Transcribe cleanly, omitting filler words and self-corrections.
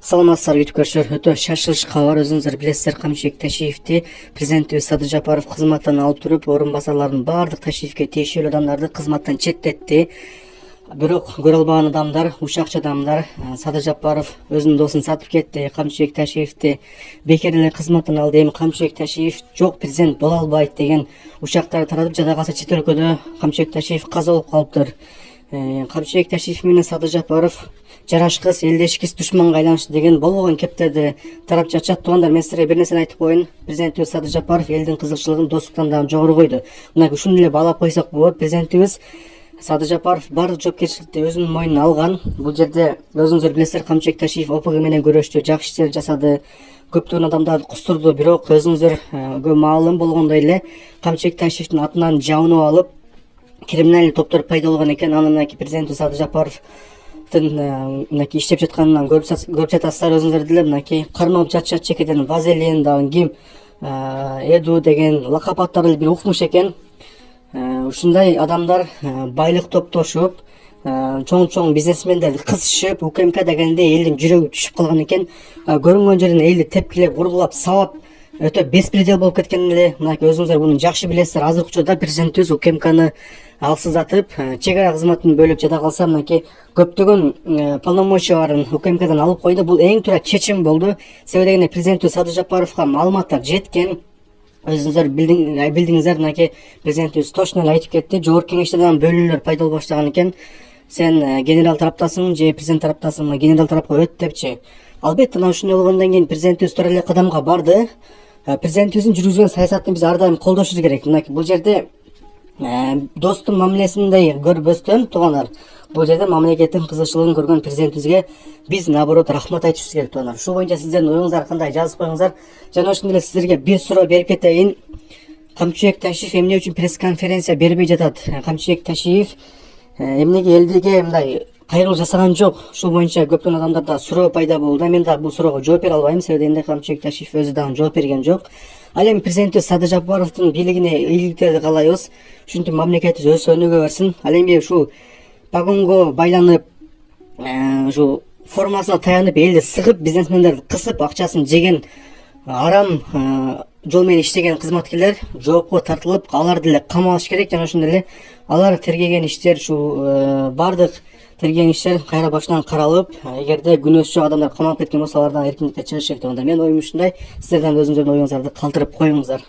Саламатсыздар күрүүчүлөр, өтө шашылыш кабар. Өзүңүздөр билесиздер, Камчыбек Ташиевди президентибиз Садыр Жапаров кызматтан алып туруп, орун басарлардын баардык Ташиевке тиешелүү адамдарды кызматтан четтетти. Бирок көрө албаган адамдар, ушакчы адамдар, Садыр Жапаров өзүнүн досун сатып кетти. Камчыбек Ташиевди бекер эле кызматтан алды. Эми Камчыбек Ташиев жок президент боло албайт деген ушактарды таратып, жада калса чет өлкөдө Камчыбек Ташиев каза болуп калыптыр. Камчыбек Ташиев менен Садыр Жапаров жарашкыс, элдешкис, душманга айланышты деген болгон кептерди тарап жатышат. Туугандар, мен силерге бир нерсени айтып коеюн. Президентибиз Садыр Жапаров элдин кызыкчылыгын достуктан дагы жогору койду. Мына ушуну эле баалап койсок болот. Президентибиз Садыр Жапаров баардык жоопкерчиликти өзүнүн мойнуна алган. Бул жерде өзүңүздөр билесиздер, Камчыбек Ташиев ОПГ менен көрөштү, жакшы иштер жасады, көптөгөн адамдарды кустурду. Бирок өзүңүздөр маалым болгондой эле Камчыбек Ташиевдин атынан жабынып алып, криминалдык топтор пайда болгон экен. Аны мынакей президент Садыр Жапаров мынакей иштеп жатканынан көрүп жатасыздар. Өзүңүздөр деле мынакей кармалып жатышат. Чекеден Вазелин, дагы ким, Эду деген лакап аттарды бир укмуш экен. Ушундай адамдар байлык топтошуп, чоң бизнесмендерди кысышып, УКМК дегенде элдин жүрөгү түшүп калган экен. Көрүнгөн жерден элди тепкилеп, ургулап, сабап, өтө беспредел болуп кеткен эле. Мынакей өзүңүздөр муну жакшы билесиздер. Азыркы учурда президентибиз УКМКны алсыздатып, чек ара кызматын бөлүп, жада калса мынакей көптөгөн полномочия барын УКМКдан алып койду. Бул эң туура чечим болду. Себеби дегенде президентибиз Садыр Жапаровго маалыматтар жеткен. Өзүңүздөр билдиңиздер, мынакей президентибиз точно эле айтып кетти. Жогорку кеңештерден бөлүнүүлөр пайда боло баштаган экен. Сен генерал тараптасың же президент тараптасың, генерал тарапка өт депчи. Албетте, мына ушундай болгондон кийин президентибиз туура эле кадамга барды. Президентибиздин жүргүзгөн саясатын биз ар дайым колдошубуз керек. Мынакей бул жерде достун мамилесиндей көрбөстөн, туугандар, бул жерде мамлекеттин кызыкчылыгын көргөн президентибизге биз наоборот рахмат айтышыбыз керек, туугандар. Ушул боюнча сиздердин оюңуздар кандай, жазып коюңуздар. Жана ошондой эле сиздерге бир суроо берип кетейин. Камчыбек Ташиев эмне үчүн пресс-конференция бербей жатат? Камчыбек Ташиев эмнеге элдиге мындай кайрылуу жасаган жок? Ушул боюнча көптөгөн адамдарда суроо пайда болду. Мен дагы бул суроого жооп бере албайм, себеби дегенде Камчыбек Ташиев өзү дагы жооп берген жок. Ал эми президентибиз Садыр Жапаровдун бийлигине ийгиликтерди каалайбыз. Ушинтип мамлекетибиз өсө өнүгө берсин. Ал эми ушул погонго байланып, ушул формасына таянып, элди сыгып, бизнесмендерди кысып, акчасын жеген, арам жол менен иштеген кызматкерлер жоопко тартылып, алар деле камалыш керек. Жана ошондой эле алар тергеген иштер, ушул баардык тергеген иштер кайра башынан каралып, эгерде күнөөсү жок адамдар камалып кеткен болсо, алардан эркиндикке чыгыш керек. Мен оюм ушундай. Сиздерден өзүңүздөрдүн оюңуздарды калтырып коюңуздар.